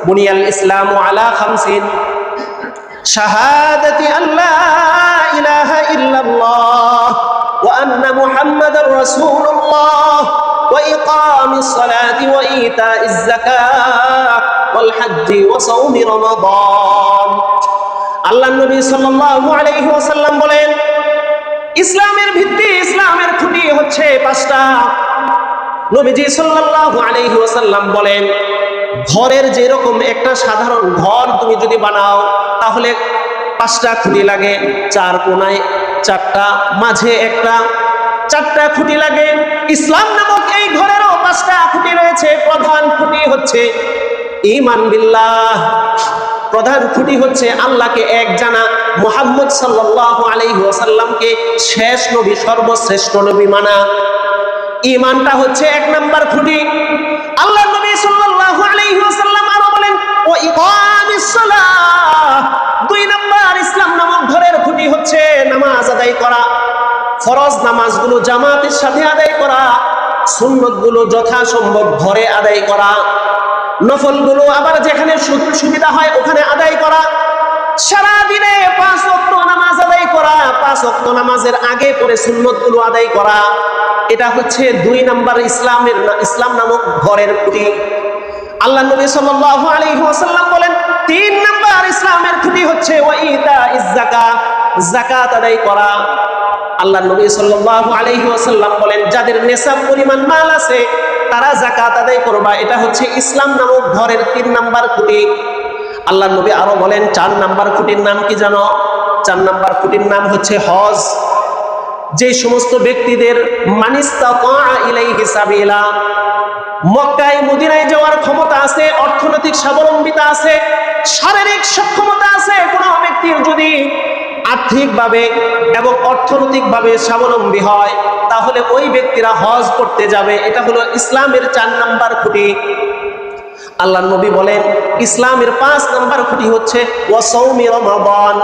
বুনিয়াল ইসলামু আলা খামসিন শাহাদাতি আল্লা ইলাহা ইল্লাল্লাহ ওয়া আন্না মুহাম্মাদার রাসূলুল্লাহ ওয়া ইকামিস সালাতি ওয়া ইতাইজ যাকাত ওয়াল হজ্জি ওয়া সাওমি রমাদান। আল্লাহর নবী সাল্লাল্লাহু আলাইহি ওয়াসাল্লাম বলেন, ইসলামের ভিত্তি, ইসলামের খুঁটি হচ্ছে পাঁচটা। নবীজি সাল্লাল্লাহু আলাইহি ওয়াসাল্লাম বলেন, ঘরের যেরকম একটা সাধারণ ঘর তুমি যদি বানাও তাহলে পাঁচটা খুঁটি লাগে, চার কোণায় চারটা, মাঝে একটা, চারটা খুঁটি লাগে। ইসলাম নামক এই ঘরেরও পাঁচটা খুঁটি রয়েছে। প্রধান খুঁটি হচ্ছে ঈমান বিল্লাহ, প্রধান খুঁটি হচ্ছে আল্লাহকে এক জানা, মুহাম্মদ সাল্লাল্লাহু আলাইহি ওয়াসাল্লামকে শেষ নবী, সর্বশ্রেষ্ঠ নবী মানা। ঈমানটা হচ্ছে এক নাম্বার খুঁটি। আল্লাহ নবী সাল্লাল্লাহু আলাইহি ওয়াসাল্লাম আরো বলেন, ও ইকামিস সালাহ, দুই নাম্বার ইসলাম নামক ঘরের খুঁটি হচ্ছে নামাজ আদায় করা। ফরজ নামাজগুলো জামাতের সাথে আদায় করা, সুন্নতগুলো যথাসম্ভব ঘরে আদায় করা, নফলগুলো আবার যেখানে সুবিধা হয় ওখানে আদায় করা। সারা দিনে 5 ওয়াক্ত নামাজ আদায় করা, 5 ওয়াক্ত নামাজের আগে পরে সুন্নতগুলো আদায় করা। এটা হচ্ছে 2 নাম্বার ইসলাম নামক ঘরের খুঁটি। আল্লাহ নবী সাল্লাল্লাহু আলাইহি ওয়াসাল্লাম বলেন, 3 নাম্বার ইসলামের খুঁটি হচ্ছে ওয়া ইতাইজ যাকাত, যাকাত আদায় করা। আল্লাহ নবী সাল্লাল্লাহু আলাইহি ওয়াসাল্লাম বলেন, যাদের নেসাব পরিমাণ মাল আছে তারা যাকাত আদায় করবা। এটা হচ্ছে ইসলাম নামক ঘরের 3 নাম্বার খুঁটি। আল্লাহ নবী আরো বলেন, 4 নাম্বার খুঁটির নাম কি জানো? 4 নাম্বার খুঁটির নাম হচ্ছে হজ। যে সমস্ত ব্যক্তিদের মানিস্তাতা ইলাইহি সাবিলা, মক্কায় মদিনায় যাওয়ার ক্ষমতা আছে, অর্থনৈতিক স্বাবলম্বিতা আছে, শারীরিক সক্ষমতা আছে, কোন ব্যক্তির যদি আর্থিকভাবে এবং অর্থনৈতিকভাবে স্বাবলম্বী হয় তাহলে ওই ব্যক্তিরা হজ করতে যাবে। এটা হলো ইসলামের 4 নাম্বার খুঁটি। আল্লাহ নবী বলেন, ইসলামের 5 নাম্বার খুঁটি হচ্ছে ওয়া সাওমি রমাদান,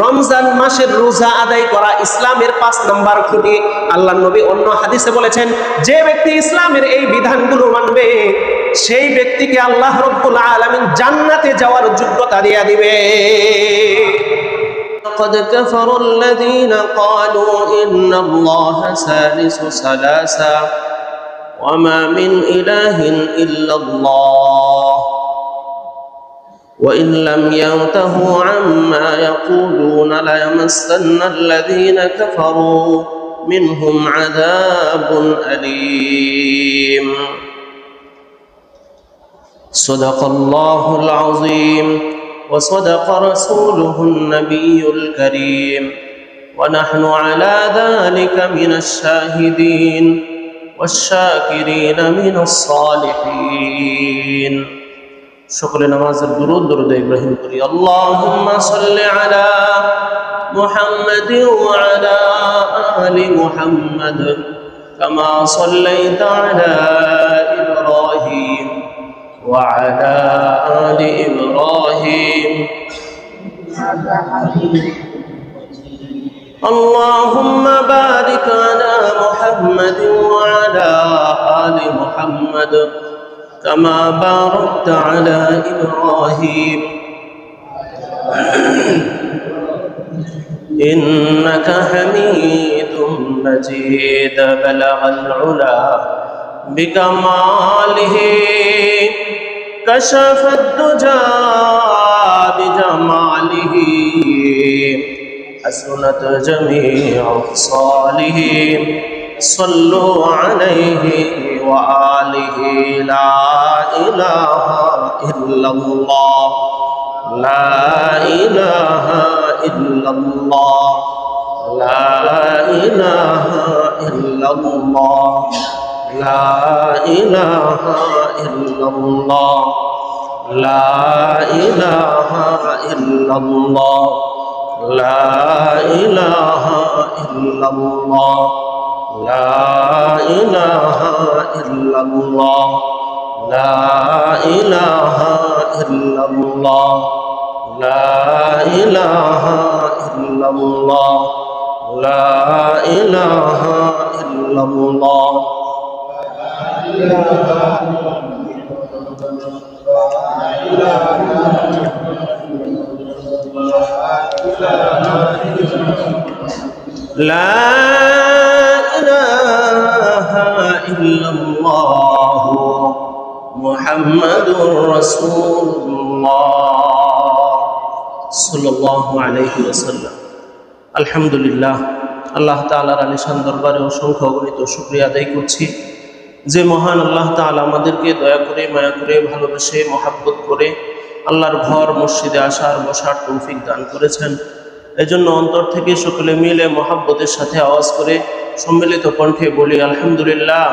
রমজান মাসের রোজা আদায় করা ইসলামের 5 নাম্বার খুঁটি। আল্লাহ নবী অন্য হাদিসে বলেছেন, যে ব্যক্তি ইসলামের এই বিধানগুলো মানবে সেই ব্যক্তিকে আল্লাহ রাব্বুল আলামিন জান্নাতে যাওয়ার যোগ্যতা দিয়ে দিবে। قد كفر الذين قالوا إن الله ثالث ثلاثة وما من إله إلا الله وإن لم ينتهوا عما يقولون ليمسن الذين كفروا منهم عذاب أليم صدق الله العظيم وصدق رسوله النبي الكريم ونحن على ذلك من الشاهدين والشاكرين من الصالحين شكر نماز درود إبراهيم قري اللهم صل على محمد وعلى آل محمد كما صليت على إبراهيم وعلى آل إبراهيم اللهم بارك على محمد وعلى آل محمد كما باركت على إبراهيم إنك حميد مجيد بلغ العلا بكماله كشف الدجى بجماله حسنت جميع خصاله صلوا عليه وآله لا إله إلا الله لا إله إلا الله لا إله إلا الله لا إله إلا الله لا إله إلا الله لا إله إلا الله لا إله إلا الله لا إله إلا الله لا إله إلا الله لا إله إلا الله لا إله إلا الله محمد رسول الله صلى الله عليه وسلم। আলহামদুলিল্লাহ, আল্লাহ তাআলার আলিশান দরবারে অসংখ্য অগণিত শুকরিয়া আদায় করছি যে মহান আল্লাহ তাআলা আমাদেরকে দয়া করে, মায়া করে, ভালোবেসে, মহাব্বত করে আল্লাহর ঘর মসজিদে আসার বসার তৌফিক দান করেছেন। এজন্য অন্তর থেকে সকলে মিলে মহাব্বতের সাথে আওয়াজ করে সম্মিলিত কণ্ঠে বলি আলহামদুলিল্লাহ।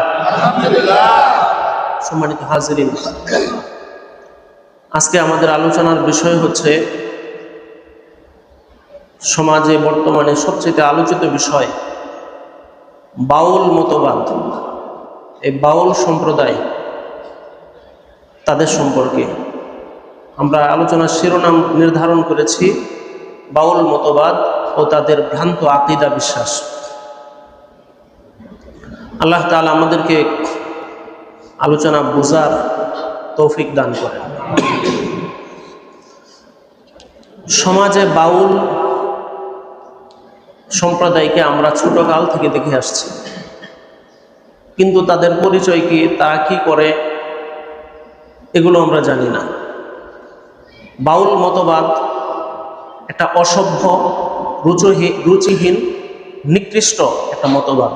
সম্মানিত হাজিরিন, আজকে আমাদের আলোচনার বিষয় হচ্ছে সমাজে বর্তমানে সবচেয়ে আলোচিত বিষয় বাউল মতবাদ। এই বাউল সম্প্রদায়, তাদের সম্পর্কে আমরা আলোচনার শিরোনাম নির্ধারণ করেছি বাউল মতবাদ ও তাদের ভ্রান্ত আকীদা বিশ্বাস। আল্লাহ তাআলা আমাদেরকে আলোচনা বুঝার তৌফিক দান করেন। সমাজে বাউল সম্প্রদায়কে আমরা ছোটকাল থেকে দেখে আসছি, কিন্তু তাদের পরিচয় কি, তারা কি করে, এগুলো আমরা জানি না। বাউল মতবাদ একটা অসভ্য, রুচিহীন, নিকৃষ্ট একটা মতবাদ।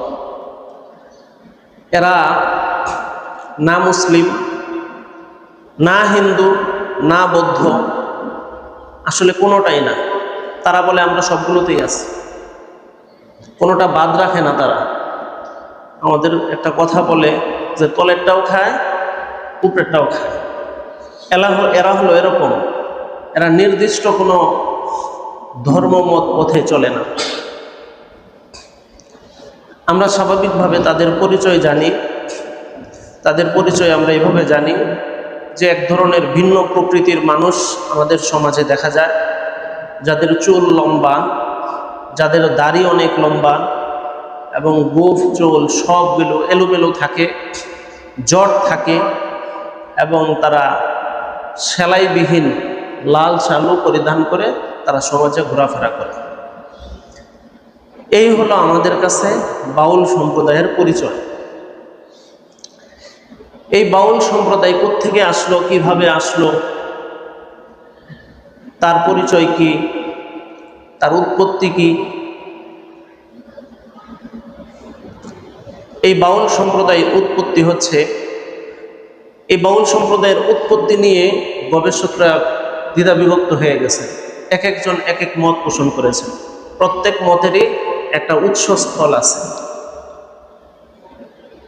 এরা না মুসলিম, না হিন্দু, না বৌদ্ধ, আসলে কোনোটাই না। তারা বলে আমরা সবগুলোতেই আছি, কোনোটা বাদ রাখে না তারা। আমাদের একটা কথা বলে যে তলেরটাও খায়, উপরেরটাও খায়। এরা হলো এরকম, এরা নির্দিষ্ট কোনো ধর্মমত পথে চলে না। আমরা স্বাভাবিকভাবে তাদের পরিচয় জানি। তাদের পরিচয় আমরা এভাবে জানি যে এক ধরনের ভিন্ন প্রকৃতির মানুষ আমাদের সমাজে দেখা যায়, যাদের চুল লম্বা, যাদের দাড়ি অনেক লম্বা এবং গোঁফ চুল সবগুলো এলোমেলো থাকে, জট থাকে এবং তারা সেলাইবিহীন লাল শালু পরিধান করে তারা সমাজে ঘোরাফেরা করে। এই হলো আমাদের কাছে বাউল সম্প্রদায়ের পরিচয়। এই বাউল সম্প্রদায় কোত্থেকে আসলো, কিভাবে আসলো, তার পরিচয় কি, তার উৎপত্তি কি? এই বাউল সম্প্রদায় উৎপত্তি হচ্ছে, এই বাউল সম্প্রদায়ের উৎপত্তি নিয়ে গবেষকরা দ্বিধাবিভক্ত হয়ে গেছে। এক একজন এক এক মত পোষণ করেছেন। প্রত্যেক মতেরই একটা উৎসস্থল আছে।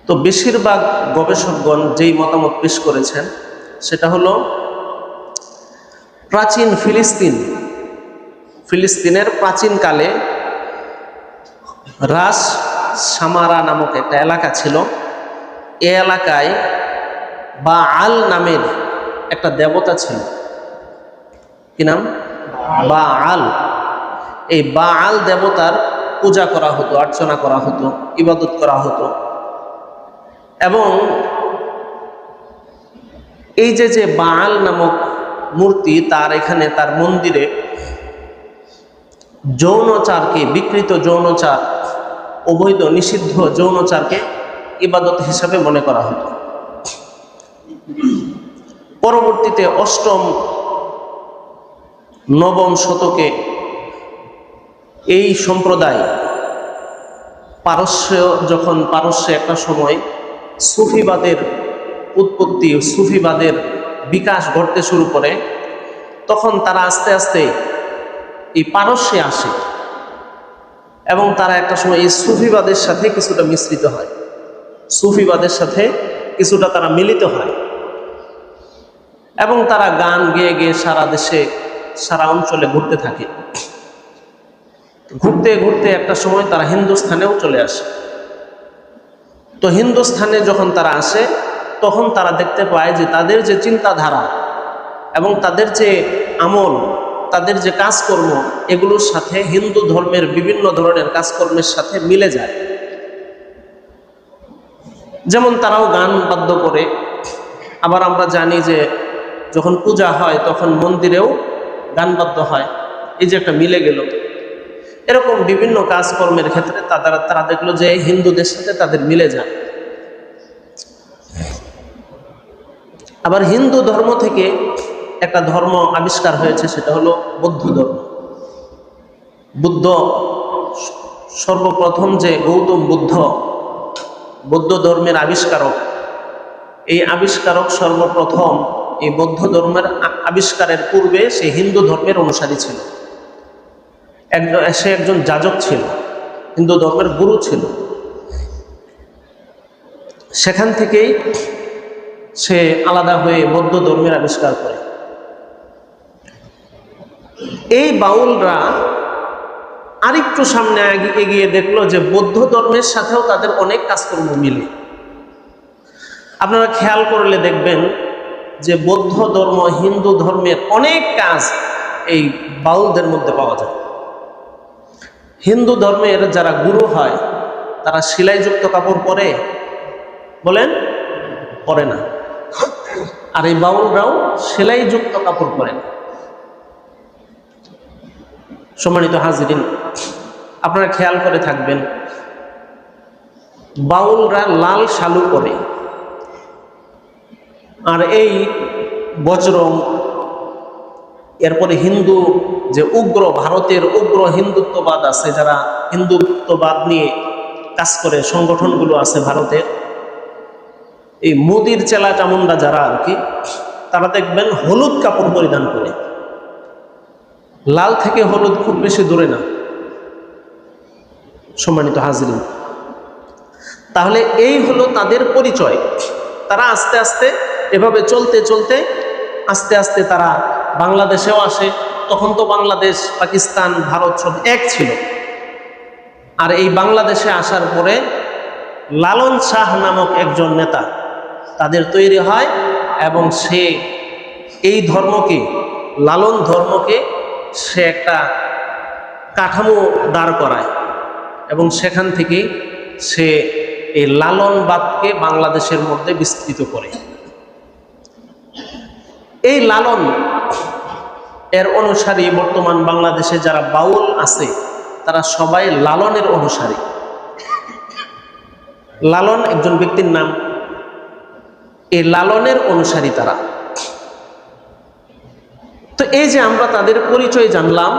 তো বেশিরভাগ গবেষকগণ যেই মতামত পেশ করেছেন সেটা হলো প্রাচীন ফিলিস্তিনের প্রাচীনকালে রাস সামারা নামক একটা এলাকা ছিল। এ এলাকায় বাআল নামের একটা দেবতা ছিল। কি নাম? বাআল। এই বাআল দেবতার পূজা করা হতো, অর্চনা করা হতো, ইবাদত করা হতো। এবং এই যে বাআল নামক মূর্তি, তার এখানে তার মন্দিরে যৌনচারকে, বিকৃত যৌনচার, অবৈধ নিষিদ্ধ যৌনচারকে ইবাদত হিসাবে মনে করা হতো। পরবর্তীতে অষ্টম নবম শতকে এই সম্প্রদায় পারস্যে একটা সময় সুফিবাদের উৎপত্তি, সুফিবাদের বিকাশ ঘটতে শুরু করে, তখন তারা আস্তে আস্তে এই পারস্যে আসে এবং তারা একটা সময় এই সুফিবাদের সাথে কিছুটা মিশ্রিত হয়, সুফিবাদের সাথে কিছুটা তারা মিলিত হয় এবং তারা গান গেয়ে গেয়ে সারা দেশে, সারা অঞ্চলে ঘুরতে থাকে। ঘুরতে ঘুরতে একটা সময় তারা হিন্দুস্থানেও চলে আসে। তো হিন্দুস্থানে যখন তারা আসে তখন তারা দেখতে পায় যে তাদের যে চিন্তাধারা এবং তাদের যে আমল, তাদের যে কাজকর্ম, এগুলোর সাথে হিন্দু ধর্মের বিভিন্ন ধরনের কাজকর্মের সাথে মিলে যায়। যেমন তারাও গান বাদ্য করে, আবার আমরা জানি যে যখন পূজা হয় তখন মন্দিরেও গানবাদ্য হয়, এই যে একটা মিলে গেল। এরকম বিভিন্ন কাজকর্মের ক্ষেত্রে তারা দেখলো যে হিন্দুদের সাথে তাদের মিলে যায়। আবার হিন্দু ধর্ম থেকে একটা ধর্ম আবিষ্কার হয়েছে, সেটা হলো বৌদ্ধ ধর্ম। বুদ্ধ সর্বপ্রথম যে গৌতম বৌদ্ধ ধর্মের আবিষ্কারক, এই আবিষ্কারক সর্বপ্রথম এই বৌদ্ধ ধর্মের আবিষ্কারের পূর্বে সে হিন্দু ধর্মের অনুসারী ছিল। সে একজন যাজক ছিল, হিন্দু ধর্মের গুরু ছিল। সেখান থেকেই সে আলাদা হয়ে বৌদ্ধ ধর্মের আবিষ্কার করে। এই বাউলরা আরেকটু সামনে এগিয়ে দেখলো যে বৌদ্ধ ধর্মের সাথেও তাদের অনেক কাজকর্ম মিলে। আপনারা খেয়াল করলে দেখবেন যে বৌদ্ধ ধর্ম হিন্দু ধর্মের অনেক কাজ এই বাউলদের মধ্যে পাওয়া যায়। হিন্দু ধর্মের যারা গুরু হয় তারা সেলাইযুক্ত কাপড় পরে, বলেন, পরে না। আর এই বাউলরাও সেলাইযুক্ত কাপড় পরে না। সম্মানিত হাজিরিন, আপনারা খেয়াল করে থাকবেন, বাউলরা লাল শালু পরে, আর এই বজরং, এরপরে হিন্দু যে ভারতের উগ্র হিন্দুত্ববাদ আছে, যারা হিন্দুত্ববাদ নিয়ে কাজ করে, সংগঠনগুলো আছে ভারতের, এই মোদির চেলা চামুন্ডা যারা আর কি, তারা দেখবেন হলুদ কাপড় পরিধান করে। লাল থেকে হলুদ খুব বেশি দূরে না। সম্মানিত হাজিরিন, তাহলে এই হলো তাদের পরিচয়। তারা আস্তে আস্তে এভাবে চলতে চলতে আস্তে আস্তে তারা বাংলাদেশেও আসে। তখন তো বাংলাদেশ, পাকিস্তান, ভারত সব এক ছিল। আর এই বাংলাদেশে আসার পরে লালন শাহ নামক একজন নেতা তাদের তৈরি হয়, এবং সে এই ধর্মকে, লালন ধর্মকে সে একটা কাঠামো দাঁড় করায়, এবং সেখান থেকে সে এই লালনবাদকে বাংলাদেশের মধ্যে বিস্তৃত করে। এই লালন এর অনুসারী বর্তমান বাংলাদেশে যারা বাউল আছে তারা সবাই লালনের অনুসারী। লালন একজন ব্যক্তির নাম, এই লালনের অনুসারী তারা। তো এই যে আমরা তাদের পরিচয় জানলাম,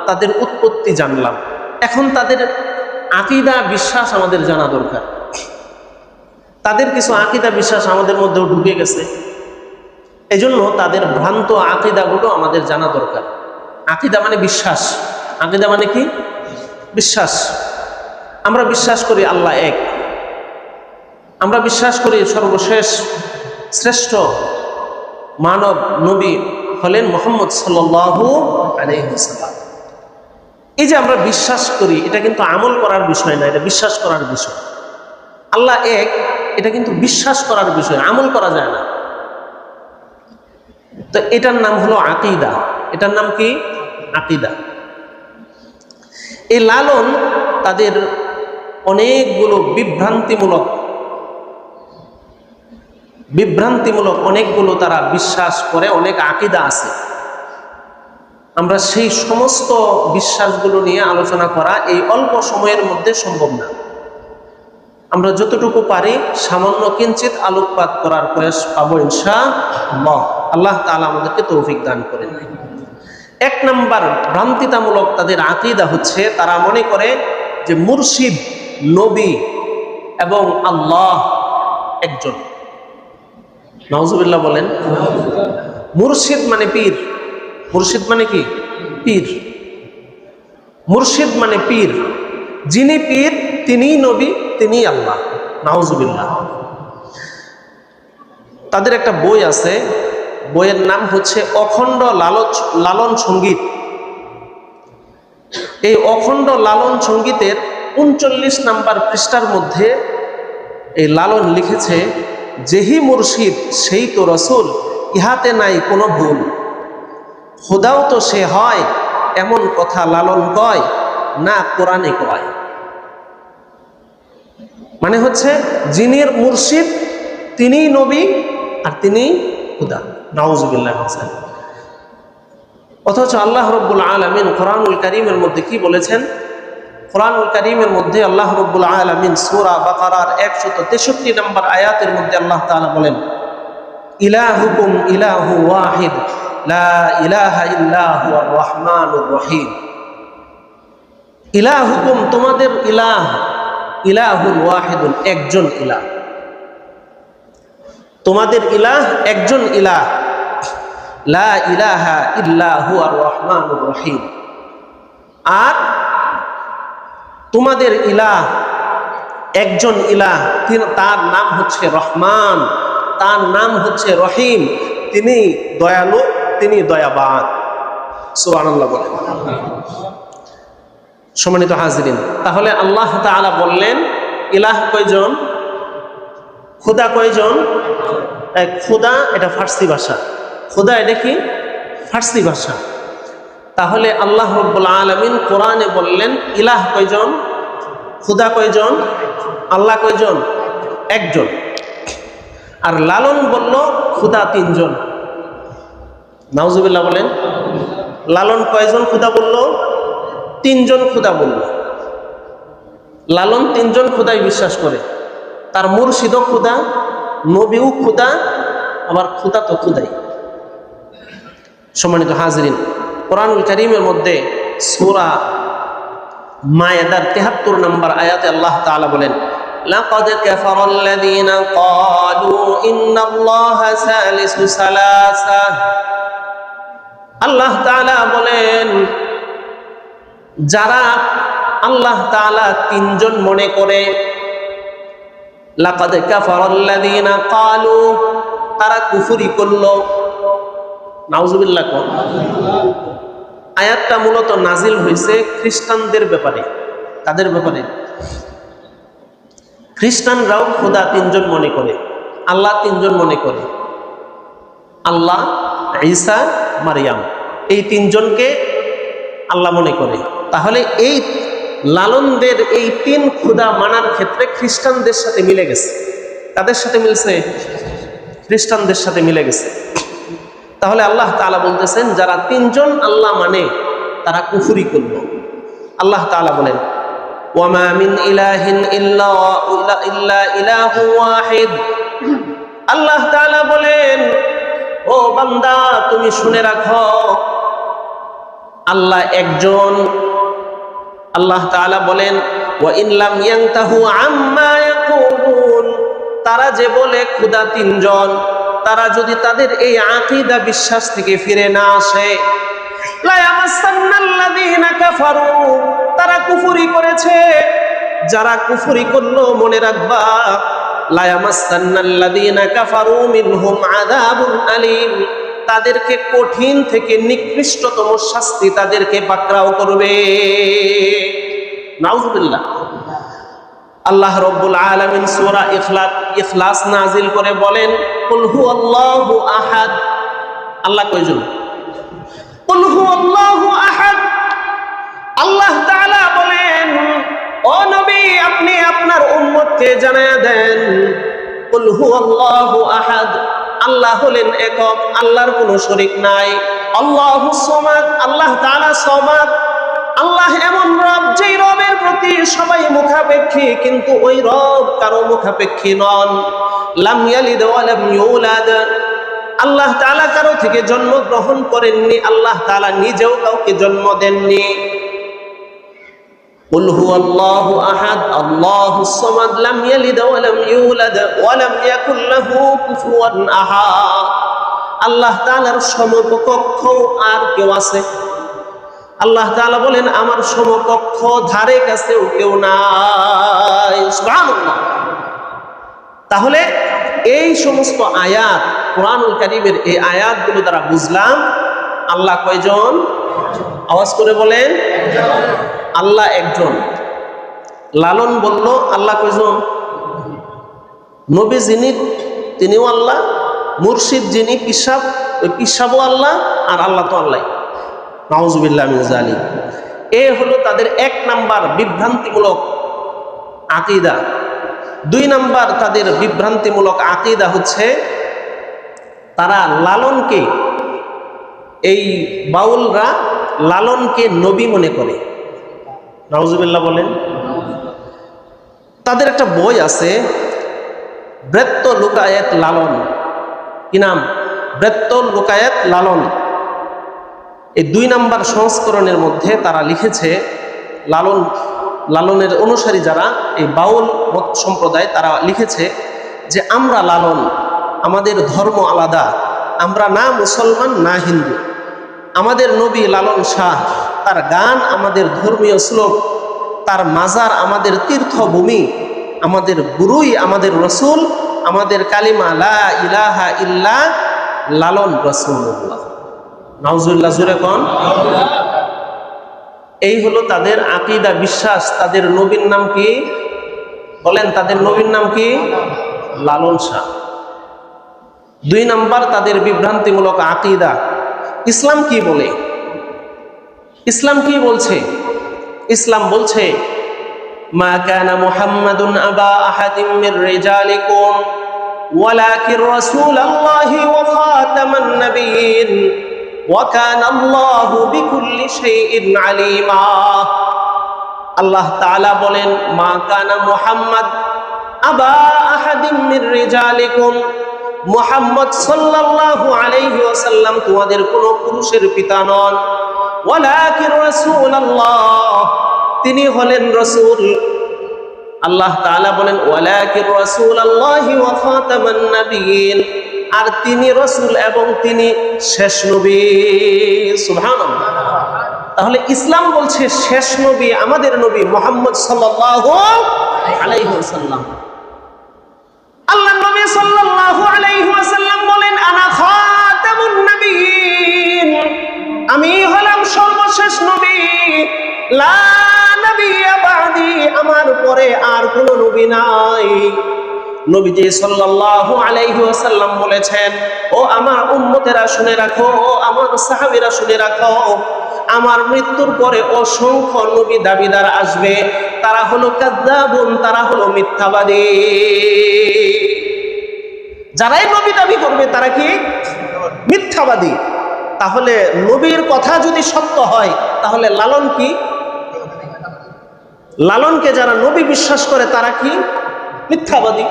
তাদের উৎপত্তি জানলাম, এখন তাদের আকীদা বিশ্বাস আমাদের জানা দরকার। তাদের কিছু আকীদা বিশ্বাস আমাদের মধ্যেও ঢুকে গেছে, এজন্য তাদের ভ্রান্ত আকীদাগুলো আমাদের জানা দরকার। আকীদা মানে বিশ্বাস। আকীদা মানে কি? বিশ্বাস। আমরা বিশ্বাস করি আল্লাহ এক, আমরা বিশ্বাস করি সর্বশেষ শ্রেষ্ঠ মানব নবী হলেন মুহাম্মদ সাল্লাল্লাহু আলাইহি ওয়াসাল্লাম। এই যে আমরা বিশ্বাস করি, এটা কিন্তু আমল করার বিষয় না, এটা বিশ্বাস করার বিষয়। আল্লাহ এক, এটা কিন্তু বিশ্বাস করার বিষয়, আমল করা যায় না। তো এটার নাম হলো আকীদা। এটার নাম কি? আকীদা। এই লালন তাদের অনেকগুলো বিভ্রান্তিমূলক অনেকগুলো তারা বিশ্বাস করে, অনেক আকীদা আছে। আমরা সেই সমস্ত বিশ্বাসগুলো নিয়ে আলোচনা করা এই অল্প সময়ের মধ্যে সম্ভব না। আমরা যতটুকু পারি সামান্য কিঞ্চিত আলোকপাত করার প্রয়াস পাবো ইনশাআল্লাহ। আল্লাহ তাআলা আমাদেরকে তৌফিক দান করেন। এক নাম্বার ভ্রান্তিতামূলক তাদের আকীদা হচ্ছে, তারা মনে করে যে মুর্শিদ, নবী এবং আল্লাহ একজন। নাউজুবিল্লাহ বলেন। মুর্শিদ মানে পীর। মুর্শিদ মানে কি? পীর। মুর্শিদ মানে পীর। যিনি পীর তিনিই নবী, তিনিই আল্লাহ। নাউজুবিল্লাহ। তাদের একটা বই আছে, বইয়ের নাম হচ্ছে অখণ্ড লালন সঙ্গীত। এই অখণ্ড লালন সঙ্গীতের 39 নাম্বার পৃষ্ঠার মধ্যে এই লালন লিখেছে, যেহি মুর্শিদ সেই তো রসুল, ইহাতে নাই কোনো ভুল, খোদাও তো সে হয়, এমন কথা লালন কয় না কোরআনে কয়। মানে হচ্ছে যিনি মুর্শিদ তিনিই নবী আর তিনিই খোদা। নাউযুবিল্লাহ। অথচ আল্লাহ রাব্বুল আলামিন কোরআনুল কারীমের মধ্যে কি বলেছেন? কোরআনুল কারীমের মধ্যে আল্লাহ রাব্বুল আলামিন সূরা বাকারার 163 নম্বর আয়াতের মধ্যে আল্লাহ তাআলা বলেন, ইলাহুকুম ইলাহু ওয়াহিদ লা ইলাহা ইল্লা হুয়ার রহমানুর রহিম। ইলাহুকুম, তোমাদের ইলাহ, ইলাহুল ওয়াহিদুন, একজন ইলাহ। তোমাদের ইলাহ একজন ইলাহ, লা ইলাহা ইল্লা হুয়ার রহমানুর রহিম। আর তোমাদের ইলাহ একজন ইলাহ, তার নাম হচ্ছে রহমান, তার নাম হচ্ছে রহিম, তিনি দয়ালু, তিনি দয়াবান। সুবহানাল্লাহ বলেন। সম্মানিত হাজিরিন, তাহলে আল্লাহ তাআলা বললেন ইলাহ কয়জন, খোদা কয়জন? খোদা এটা ফার্সি ভাষা, খোদা এটা কি ফার্সি ভাষা। তাহলে আল্লাহ রাব্বুল আলামিন কোরআনে বললেন ইলাহ কয়জন, খোদা কয়জন, আল্লাহ কয়জন? একজন। আর লালন বলল খোদা তিনজন। নাউজুবিল্লাহ বলেন। লালন কয়জন খোদা বলল? তিনজন খোদা বলল। লালন তিনজন খোদাই বিশ্বাস করে, তার মুর্শিদও খোদা, নবীও খোদা, আবার খোদা তো খোদাই। সম্মানিত হাজিরিন, কোরআনুল কারীমের মধ্যে সূরা মায়েদার 73 নম্বর আয়াতে আল্লাহ তাআলা বলেন, লাকাদ কাফারাল্লাযীনা ক্বালু ইন্নাল্লাহা সালিসু সালাসা। আল্লাহ তাআলা বলেন, যারা আল্লাহ তাআলা তিনজন মনে করে, লাকাদ কাফারাল্লাযীনা ক্বালু, তারা কুফরি করলো। নাউজুবিল্লাহ। আয়াতটা মূলত নাজিল হয়েছে খ্রিস্টানদের ব্যাপারে। তাদের ব্যাপারে খ্রিস্টানরাও খোদা তিনজন মনে করে, আল্লাহ তিনজন মনে করে, আল্লাহ, ঈসা, মারিয়াম, এই তিনজনকে আল্লাহ মনে করে। তাহলে এই লালনদের এই তিন খোদা মানার ক্ষেত্রে খ্রিস্টানদের সাথে মিলে গেছে। কাদের সাথে মিলছে? খ্রিস্টানদের সাথে মিলে গেছে। তাহলে আল্লাহ তাআলা বলতেছেন যারা তিনজন আল্লাহ মানে তারা কুফরি করলো। আল্লাহ তাআলা বলেন, ওয়ামা মিন ইলাহিন ইল্লা ইলাহু ওয়াহিদ। আল্লাহ তাআলা বলেন, ও বান্দা তুমি শুনে রাখো, আল্লাহ একজন। আল্লাহ তাআলা বলেন, ওয়া ইন লাম ইয়ানতাহু আম্মা ইয়াকুলুন। তারা যে বলে খোদা তিনজন, তারা যদি তাদের এই আকীদা বিশ্বাস থেকে ফিরে না আসে, লা ইয়ামাসান্নাল্লাযীনা কাফারু, তারা কুফরি করেছে। যারা কুফরি করলো মনে রাখবা, লা ইয়ামাসান্নাল্লাযীনা কাফারু মিনহুম আযাবুন আলীম, তাদেরকে কঠিন থেকে নিকৃষ্টতম শাস্তি তাদেরকে পাকড়াও করবে। নাউযুবিল্লাহ। আল্লাহ রাব্বুল আলামিন সূরা ইখলাস নাজিল করে বলেন, কুল হুয়াল্লাহু আহাদ। আল্লাহ কয়জন? কুল হুয়াল্লাহু আহাদ। আল্লাহ তাআলা বলেন, ও নবী আপনি আপনার উম্মতকে জানায়া দেন, কুল হুয়াল্লাহু আহাদ, আল্লাহ হলেন একক, আল্লাহর কোনো শরীক নাই। আল্লাহুস সামাদ, আল্লাহ তাআলা সামাদ। আল্লাহ এমন রব যেই রবের প্রতি সবাই মুখাপেক্ষী, কিন্তু ওই রব কারো মুখাপেক্ষী নন। লাম ইয়ালিদ ওয়া লাম ইউলাদ, আল্লাহ তাআলা কারো থেকে জন্ম গ্রহণ করেননি, আল্লাহ তাআলা নিজেও কাউকে জন্ম দেননি। কুল হুয়াল্লাহু আহাদ আল্লাহুস সামাদ লাম ইয়ালিদ ওয়া লাম ইউলাদ ওয়া লাম ইয়াকুল লাহু কুফুয়ান আহাদ। আল্লাহ তাআলার সমকক্ষ আর কেউ আছে? আল্লাহ তাআলা বলেন, আমার সমকক্ষ ধারে কাছেও কেউ নাই। সুবহানাল্লাহ। তাহলে এই সমস্ত আয়াত, কোরআনুল কারীমের এই আয়াতগুলো দ্বারা বুঝলাম আল্লাহ কয়জন? আওয়াজ করে বলেন, আল্লাহ একজন। লালন বলল আল্লাহ কয়জন? নবী যিনি তিনিও আল্লাহ, মুর্শিদ যিনি পিসাব, ওই পিসাবও আল্লাহ, আর আল্লাহ তো আল্লাহ। নাউযুবিল্লাহ মিন যালিক। এ হলো তাদের এক নাম্বার বিভ্রান্তিমূলক আকীদা। দুই নাম্বার তাদের বিভ্রান্তিমূলক আকীদা হচ্ছে তারা লালনকে, এই বাউলরা লালনকে নবী মনে করে। নাউজুবিল্লাহ বলেন। তাদের একটা বই আছে, ব্রেত্য লুকায়েত লালন। কি নাম? ব্রেত্য লুকায়েত লালন। এই 2 নম্বর সংস্করণের মধ্যে তারা লিখেছে, লালনের অনুসারী যারা এই বাউল মত সম্প্রদায়, তারা লিখেছে যে আমরা লালন, আমাদের ধর্ম আলাদা, আমরা না মুসলমান না হিন্দু। আমাদের নবী লালন শাহ, তার গান আমাদের ধর্মীয় শ্লোক, তার মাজার আমাদের তীর্থভূমি, আমাদের গুরুই আমাদের রসুল, আমাদের কালিমা লা ইলাহা ইল্লা লালন রাসূলুল্লাহ। নাউজুবিল্লাহ, জোরে কোন। এই হলো তাদের আকীদা, বিশ্বাস। তাদের নবীর নাম কি বলেন? তাদের নবীর নাম কি? লালন শাহ। 2 নম্বর তাদের বিভ্রান্তিমূলক আকীদা। ইসলাম কি বলে? ইসলাম কি বলছে? ইসলাম বলছে মা কানা মুহাম্মাদুন আবা আহাদিম মির রিজালিকুম ওয়ালাকিন রাসূলুল্লাহি ওয়া খাতামান নাবিয়্যিন ওয়া কানা আল্লাহু বিকুল্লি শাইইন আলিমা। আল্লাহ তাআলা বলেন, মা কানা মুহাম্মাদ আবা আহাদিম মির রিজালিকুম, মুহাম্মদ সাল্লাল্লাহু আলাইহি ওয়াসাল্লাম তোমাদের কোন পুরুষের পিতা নন। ওয়ালাকিন রাসূলুল্লাহ, তিনি হলেন রাসূল। আল্লাহ তাআলা বলেন ওয়ালাকিন রাসূলুল্লাহি ওয়া খাতামান নাবিয়্যিন, আর তিনি রাসূল এবং তিনি শেষ নবী। সুবহানাল্লাহ। তাহলে ইসলাম বলছে শেষ নবী আমাদের নবী মুহাম্মদ সাল্লাল্লাহু আলাইহি ওয়াসাল্লাম। আল্লাহর নবী সাল্লাল্লাহু আলাইহি ওয়াসাল্লাম বলেন আনা খাতামুন নাবিয়্যিন, আমি হলাম সর্বশেষ নবী। লা নবিয়্যা বা'দি, আমার পরে আর কোনো নবী নাই। নবীজি সাল্লাল্লাহু আলাইহি ওয়াসাল্লাম বলেছেন, ও আমার উম্মতেরা শুনে রাখো, ও আমার সাহাবীরা শুনে রাখো, আমার মৃত্যুর পরে অসংখ্য নবী দাবিদার আসবে। তারা হলো কাযযাবুন, তারা হলো মিথ্যাবাদী। যারাই নবী দাবি করবে তারা কি? মিথ্যাবাদী। তাহলে নবীর কথা যদি সত্য হয়, তাহলে লালন কি? লালনকে যারা নবী বিশ্বাস করে তারা কি? মিথ্যাবাদী।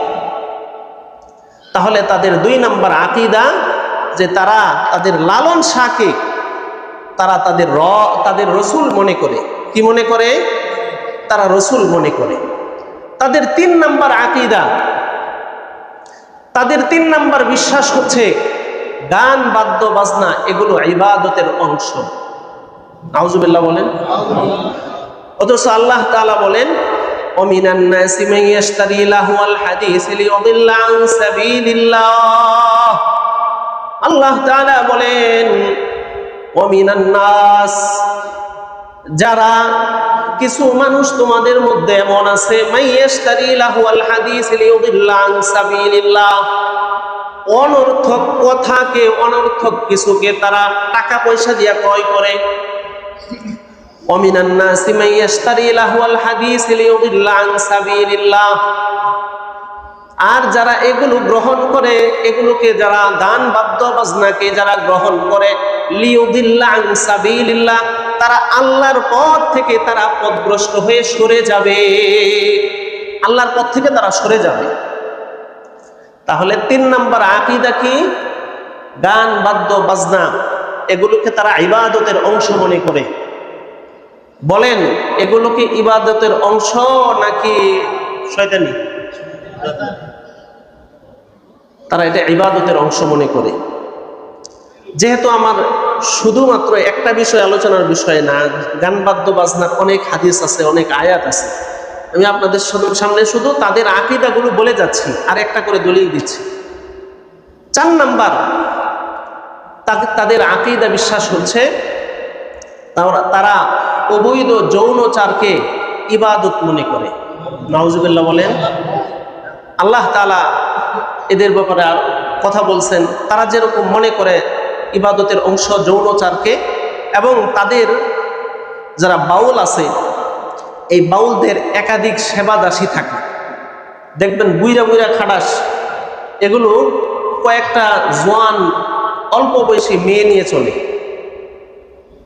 তাহলে তাদের 2 নম্বর আকীদা যে তারা তাদের লালন শাহকে তারা তাদের রসুল মনে করে। কি মনে করে? তারা রসুল মনে করে। তাদের 3 নম্বর আকীদা, তাদের 3 নম্বর বিশ্বাস হচ্ছে গান বাদ্য বাজনা এগুলো ইবাদতের অংশ। নাউজুবিল্লাহ বলেন। অথচ আল্লাহ তাআলা বলেন ওমিনান নাসি মান ইয়াশতারি লাহুল হাদিস লিয়ুদিল্লা আন সাবিলিল্লাহ। আল্লাহ তাআলা বলেন ওমিনান নাস, যারা কিছু মানুষ তোমাদের মধ্যে এমন আছে মান ইয়াশতারি লাহুল হাদিস লিয়ুদিল্লা আন সাবিলিল্লাহ, অনর্থক কথাকে, অনর্থক কিছুকে তারা টাকা পয়সা দিয়ে ক্রয় করে। ওমিনান নাসি মান ইয়াশতারি লাহুল হাদিস লিয়ুদিল্লা আন সাবিলিল্লাহ, আর যারা এগুলো গ্রহণ করে, এগুলোকে যারা গান বাদ্য বাজনাকে যারা গ্রহণ করে, লিয়ুদিল্লা আন সাবিলিল্লাহ, তারা আল্লাহর পথ থেকে তারা পথভ্রষ্ট হয়ে সরে যাবে। আল্লাহর পথ থেকে তারা সরে যাবে। তাহলে 3 নম্বর আকীদা কি? গান বাদ্য বাজনা এগুলোকে তারা ইবাদতের অংশ মনে করে। বলেন এগুলো কি ইবাদতের অংশ নাকি শয়তানি? তারা এটা ইবাদতের অংশ মনে করে। যেহেতু আমার শুধুমাত্র একটা বিষয় আলোচনার বিষয় না, গান বাদ্য বাজনার অনেক হাদিস আছে, অনেক আয়াত আছে, আমি আপনাদের সামনে শুধু তাদের আকীদাগুলো বলে যাচ্ছি, আর একটা করে দলিল দিচ্ছি। 4 নাম্বার তাদের আকীদা বিশ্বাস হচ্ছে তারা অবৈধ যৌনচারকে ইবাদত মনে করে। নাউজুবিল্লাহ বলেন। আল্লাহ তাআলা এদের ব্যাপারে কথা বলছেন, তারা যেরকম মনে করে ইবাদতের অংশ যৌনচারকে, এবং তাদের যারা বাউল আছে এই বাউলদের একাধিক সেবা দাসী থাকে। দেখবেন বুইরা বুইরা খাটাস, এগুলো কয়েকটা জোয়ান অল্প বয়সী মেয়ে নিয়ে চলে।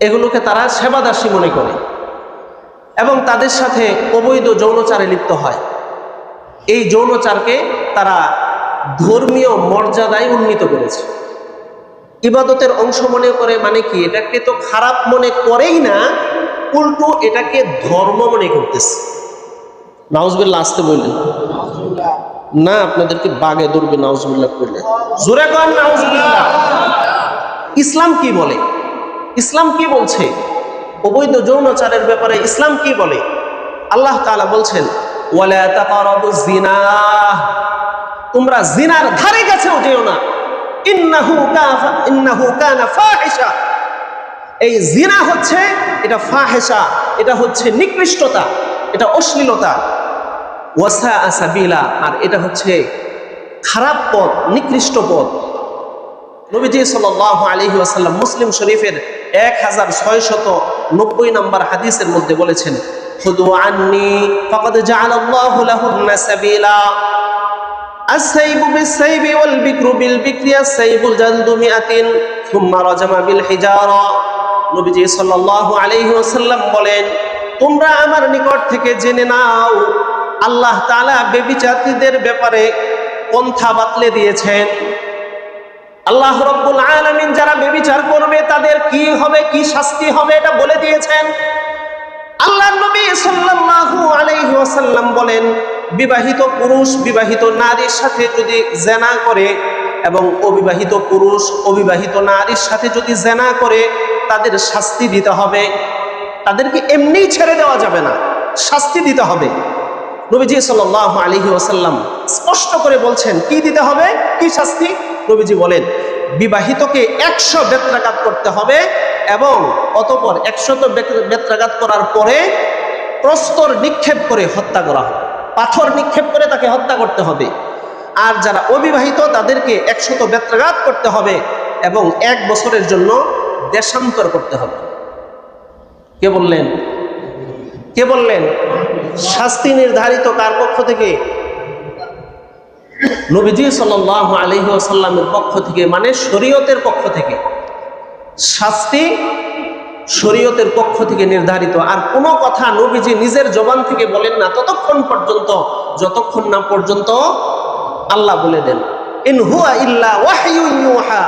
এগুলোকে তারা সেবাদাসী মনে করে এবং তাদের সাথে অবৈধ যৌনচারে লিপ্ত হয়। এই যৌনচারকে তারা ধর্মীয় মর্যাদায় উন্নীত করেছে, ইবাদতের অংশ মনে করে। মানে কি, এটাকে তো খারাপ মনে করেই না, উল্টো এটাকে ধর্ম মনে করতেছে। নাউজুবিল্লাহ আসতে বললেন না, আপনাদেরকে বাগে ধরবে নাউজুবিল্লাহ করলে। জোরে কর নাউজুবিল্লাহ। ইসলাম কি বলে? ইসলাম কি বলছে অবৈধ যৌনচারের ব্যাপারে? ইসলাম কি বলে? আল্লাহ তাআলা বলছেন, ওয়ালা তাকারাবুজ জিনা, তোমরা জিনার ধারে কাছেও যেও না। ইন্নাহু কানা ফাহিশা, এই জিনা হচ্ছে এটা ফাহিশা, এটা হচ্ছে নিকৃষ্টতা, এটা অশ্লীলতা। ওয়াসা সাবিলা, আর এটা হচ্ছে খারাপ পথ, নিকৃষ্ট পথ। নবীজি সাল্লাল্লাহু আলাইহি ওয়াসাল্লাম মুসলিম শরীফের 1690 নম্বর হাদিসের মধ্যে বলেছেন, খুদু আন্নি ফাকাদ জাআলাল্লাহু লাহুন্না সাবিলা, আস-সাইবু বিস-সাইবি ওয়াল বিকরু বিল বিকরি, আস-সাইবুল জালদু মিআতিন সুম্মা রাজামা বিল হিজারা। নবীজি সাল্লাল্লাহু আলাইহি ওয়াসাল্লাম বলেন, তোমরা আমার নিকট থেকে জেনে নাও, আল্লাহ তাআলা ব্যভিচারীদের ব্যাপারে পন্থা বাতলে দিয়েছেন। আল্লাহ রাব্বুল আলামিন যারা ব্যভিচার করবে তাদের কি হবে, কি শাস্তি হবে, এটা বলে দিয়েছেন। আল্লাহর নবী সাল্লাল্লাহু আলাইহি ওয়াসাল্লাম বলেন, বিবাহিত পুরুষ বিবাহিত নারীর সাথে যদি জিনা করে এবং অবিবাহিত পুরুষ অবিবাহিত নারীর সাথে যদি জিনা করে, তাদের শাস্তি দিতে হবে। তাদেরকে এমনি ছেড়ে দেওয়া যাবে না, শাস্তি দিতে হবে। নবীজি সাল্লাল্লাহু আলাইহি ওয়াসাল্লাম স্পষ্ট করে বলছেন কি দিতে হবে, কি শাস্তি। নবীজি বলেন, বিবাহিতকে 100 বেত্রাঘাত করতে হবে এবং অতঃপর 100 বেত্রাঘাত করার পরে প্রস্তর নিক্ষেপ করে হত্যা করা হবে, পাথর নিক্ষেপ করে তাকে হত্যা করতে হবে। আর যারা অবিবাহিত তাদেরকে 100 বেত্রাঘাত করতে হবে এবং 1 বছরের জন্য দেশান্তর করতে হবে। কে বললেন? কে বললেন? শাস্তি নির্ধারিত কার পক্ষ থেকে? নবীজি সাল্লাল্লাহু আলাইহি ওয়াসাল্লামের পক্ষ থেকে, মানে শরীয়তের পক্ষ থেকে। শাস্তি শরীয়তের পক্ষ থেকে নির্ধারিত। আর কোনো কথা নবীজি নিজের জবান থেকে বলেন না ততক্ষণ পর্যন্ত, যতক্ষণ না পর্যন্ত আল্লাহ বলে দেন। ইন হুয়া ইল্লা ওয়াহয়ুন ইউহা,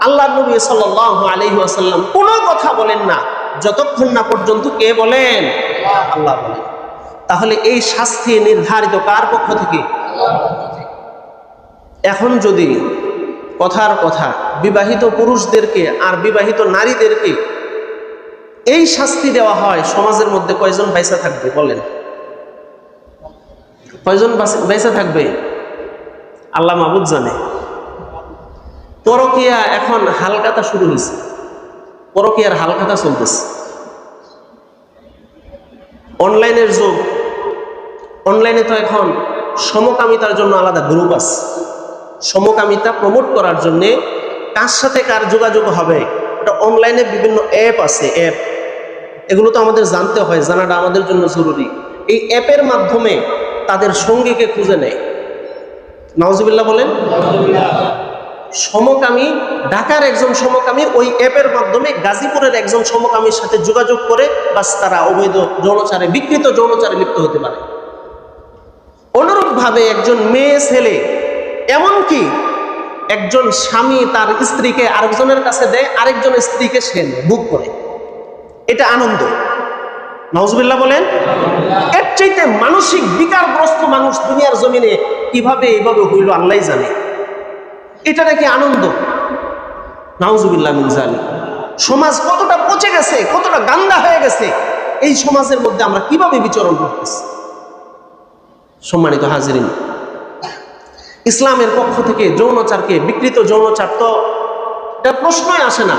আল্লাহ নবী সাল্লাল্লাহু আলাইহি ওয়াসাল্লাম কোনো কথা বলেন না যতক্ষণ না পর্যন্ত কে বলেন? আল্লাহ বলেন। তাহলে এই শাস্তি নির্ধারিত কার পক্ষ থেকে? এখন যদি কথার কথা বিবাহিত পুরুষদেরকে আর বিবাহিত নারীদেরকে এই শাস্তি দেওয়া হয়, সমাজের মধ্যে কয়জন বাইসা থাকবে বলেন? কয়জন বাইসা থাকবে? আল্লাহ মাবুদ জানে। পরকীয়া এখন হালকাতা শুরু হয়েছে, পরকীয়ার হালকাতা চলতেছে। অনলাইনের যুগ, অনলাইনে তো এখন সমকামিতার জন্য আলাদা গ্রুপ আছে। সমকামিতা প্রমোট করার জন্যে কার সাথে কার যোগাযোগ হবে, এটা অনলাইনে বিভিন্ন অ্যাপ আছে। অ্যাপ এগুলো তো আমাদের জানতে হয়, জানাটা আমাদের জন্য জরুরি। এই অ্যাপের মাধ্যমে তাদের সঙ্গীকে খুঁজে নেয়। নাউজুবিল্লাহ বলেন। সমকামী, ঢাকার একজন সমকামী ওই অ্যাপের মাধ্যমে গাজীপুরের একজন সমকামীর সাথে যোগাযোগ করে বাস তারা অবৈধ যৌনচারে, বিকৃত যৌনচারে লিপ্ত হতে পারে। অনুরূপভাবে একজন মেয়ে ছেলে, এমনকি একজন স্বামী তার স্ত্রীকে আরেকজনের কাছে দেয়, আরেকজন স্ত্রীকে সে ভোগ করে, এটা আনন্দ। নাউজুবিল্লাহ বলেন। এর চাইতে মানসিক বিকারগ্রস্ত মানুষ দুনিয়ার জমিনে কিভাবে এইভাবে হইল আল্লাহ জানে। এটা নাকি আনন্দ? নাউজুবিল্লাহ মিন যালিক। সমাজ কতটা পচে গেছে, কতটা গান্দা হয়ে গেছে, এই সমাজের মধ্যে আমরা কিভাবে বিচরণ করতেছি। সম্মানিত হাজিরিন, ইসলামের পক্ষ থেকে যৌনচারকে, বিকৃত যৌনচার তো এটা প্রশ্নই আসে না।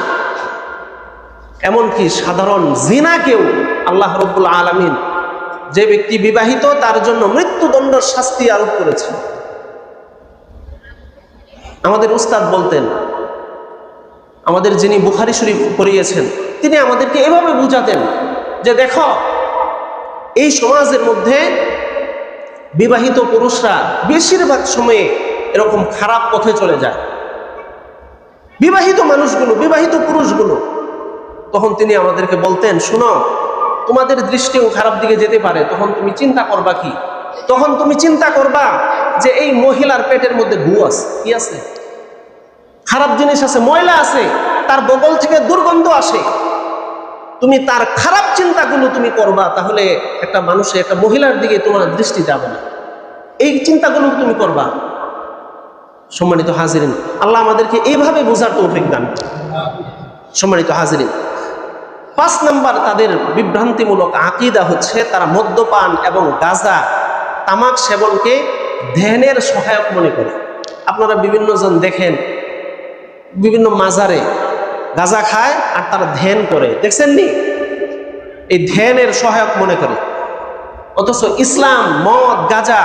এমনকি সাধারণ জিনাকেও আল্লাহ রাব্বুল আলামিন, যে ব্যক্তি বিবাহিত তার জন্য মৃত্যুদণ্ডের শাস্তি আরোপ করেছেন। আমাদের উস্তাদ বলতেন, আমাদের যিনি বুখারী শরীফ পড়িয়েছেন, তিনি আমাদেরকে এভাবে বুঝাতেন যে দেখো, এই সমাজের মধ্যে বিবাহিত পুরুষরা বেশিরভাগ সময়ে এরকম খারাপ পথে চলে যায়। বিবাহিত মানুষগুলো, বিবাহিত পুরুষগুলো, তখন তিনি আমাদেরকে বলতেন, শুনো, তোমাদের দৃষ্টিও খারাপ দিকে যেতে পারে, তখন তুমি চিন্তা করবা কি? তখন তুমি চিন্তা করবা যে এই মহিলার পেটের মধ্যে গু আছে, কি আছে? খারাপ জিনিস আছে, ময়লা আছে, তার বগল থেকে দুর্গন্ধ আসে। তুমি তার খারাপ চিন্তাগুলো তুমি করবা, তাহলে একটা মানুষের, একটা মহিলার দিকে তোমার দৃষ্টি যাবে না। এই চিন্তাগুলো তুমি করবা। সম্মানিত হাজিরিন, আল্লাহ আমাদেরকে এইভাবে বোঝার তৌফিক দান। সম্মানিত হাজিরিন, 5 নাম্বার তাদের বিভ্রান্তিমূলক আকীদা হচ্ছে তারা মদ্যপান এবং গাঁজা, তামাক সেবনকে ধ্যানের সহায়ক মনে করে। আপনারা বিভিন্ন জন দেখেন বিভিন্ন মাজারে গাঁজা খায় আর তারা ধ্যান করে, দেখছেন নি? এই ধ্যানের সহায়ক মনে করে। অথচ ইসলাম মদ, গাঁজা,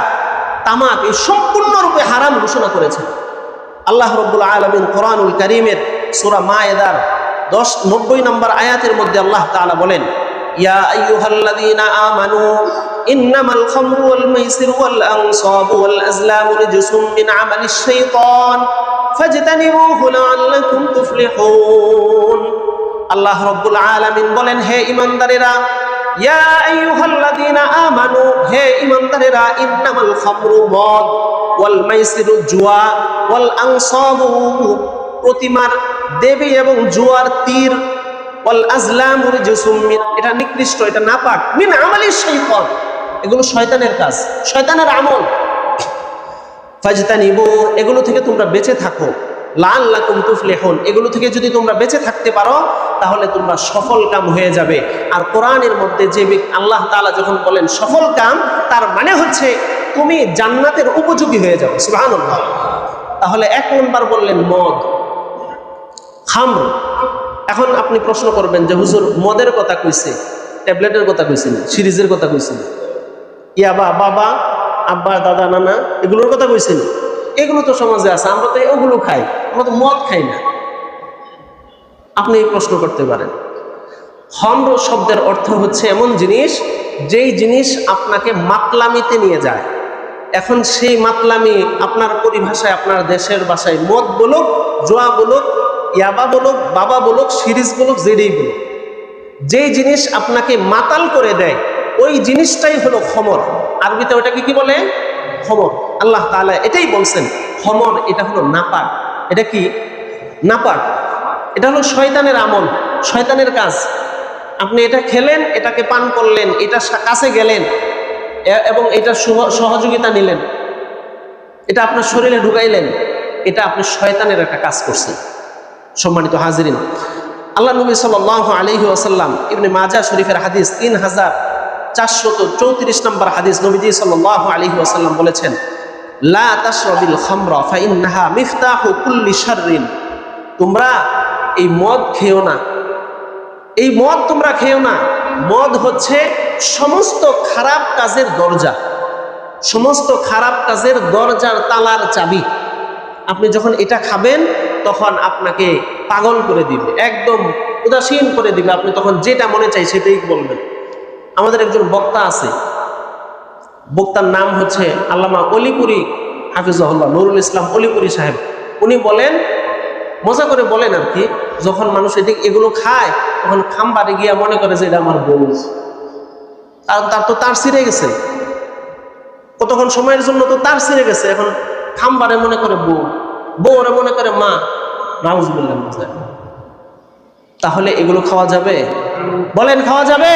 তামাক এই সম্পূর্ণরূপে হারাম ঘোষণা করেছে। আল্লাহ রাব্বুল আলামিন কোরআনুল কারীমের সূরা মায়েদার 90 নম্বর আয়াতের মধ্যে আল্লাহ তাআলা বলেন, ইয়া আইয়ুহাল্লাযীনা আমানু ইন্নামাল খামরু ওয়াল মাইসিরু ওয়াল আনসাবু ওয়াল আজলামু রিজসুম মিন আমালিশ শাইতান ফাজতানিবুহু লাআল্লাকুম তুফলিহুন। আল্লাহ রাব্বুল আলামিন বলেন, হে ঈমানদারেরা, ইয়া আইয়ুহাল্লাযীনা আমানু, হে ঈমানদারেরা, ইন্নামাল খামরু মদ, ওয়াল মাইসিরু জুয়া, ওয়াল আনসাবু প্রতিমার দেবী এবং জুয়ার তীর, ওয়াল আজলামু রিজসুম মিন, এটা নিকৃষ্ট, এটা নাপাক, মিন আমালিশ শাইতান, এগুলো শয়তানের কাজ, শয়তানের আমল। ফাজতানিবু, এগুলো থেকে তোমরা বেঁচে থাকো, লাআল্লাকুম তুফলিহুন, এগুলো থেকে যদি তোমরা বেঁচে থাকতে পারো তাহলে তোমরা সফল কাম হয়ে যাবে। আর কোরআনের মধ্যে যে আল্লাহ তাআলা যখন বলেন সফল কাম, তার মানে হচ্ছে তুমি জান্নাতের উপযোগী হয়ে যাবে। সুবহানাল্লাহ। তাহলে 1 নম্বর বললেন মদ, খামর। এখন আপনি প্রশ্ন করবেন যে হুজুর, মদের কথা কইছে, ট্যাবলেটের কথা কইছেন, সিরিজের কথা কইছেন, ইয়াবা, বাবা, আব্বা, দাদা, নানা, এগুলোর কথা কইছেন? এগুলো তো সমাজে আছে, আমরা তো ওগুলো খাই, আমরা তো মদ খাই না। আপনি এই প্রশ্ন করতে পারেন। খামর শব্দের অর্থ হচ্ছে এমন জিনিস, যেই জিনিস আপনাকে মাতলামিতে নিয়ে যায়। এখন সেই মাতলামি আপনার পরিভাষায়, আপনার দেশের ভাষায় মদ বলুক, জুয়া বলুক, ইয়াবা বলুক, বাবা বলুক, সিরিজ বলুক, যেটাই বলুক, যেই জিনিস আপনাকে মাতাল করে দেয় ওই জিনিসটাই হলো খমর। আরবিতে ওটাকে কি বলে? খমর। আল্লাহ তাআলা এটাই বলছেন, খমর এটা হলো নাপাক। এটা কি? নাপাক। এটা হলো শয়তানের আমল, শয়তানের কাজ। আপনি এটা খেলেন, এটাকে পান করলেন, এটা কাছে গেলেন এবং এটা সহযোগিতা নিলেন, এটা আপনার শরীরে ঢুকাইলেন, এটা আপনি শয়তানের একটা কাজ করছেন। সম্মানিত হাজিরিন, আল্লাহ নবী সাল্লাল্লাহু আলাইহি ওয়াসাল্লাম, ইবনে মাজাহ শরীফের হাদিস 3434 নম্বর হাদিস, নবীজি সাল্লাল্লাহু আলাইহি ওয়াসাল্লাম বলেছেন, লা তাশরাবিল খামরা ফাইন্নাহা মিফতাহু কুল্লি শাররিন। তোমরা এই মদ খেও না, এই মদ তোমরা খেও না। মদ হচ্ছে সমস্ত খারাপ কাজের দরজা, সমস্ত খারাপ কাজের দরজার তালার চাবি। আপনি যখন এটা খাবেন তখন আপনাকে পাগল করে দিবে, একদম উদাসীন করে দিবে। আপনি তখন যেটা মনে চাই সেটাই বলবেন। আমাদের একজন বক্তা আছে, বক্তার নাম হচ্ছে আল্লামা অলিপুরি হাফিজাহুল্লাহ, নুরুল ইসলাম অলিপুরি সাহেব। উনি বলেন, মজা করে বলেন আর কি, যখন মানুষ এগুলো খায় তখন খাম্বারে গিয়া মনে করে যে এটা আমার বউ, তার তো তার ছিঁড়ে গেছে, কতক্ষণ সময়ের জন্য তো তার ছিঁড়ে গেছে, এখন খাম্বারে মনে করে বউ, বউরে মনে করে মা। নাউজুবিল্লাহ। তাহলে এগুলো খাওয়া যাবে? বলেন, খাওয়া যাবে?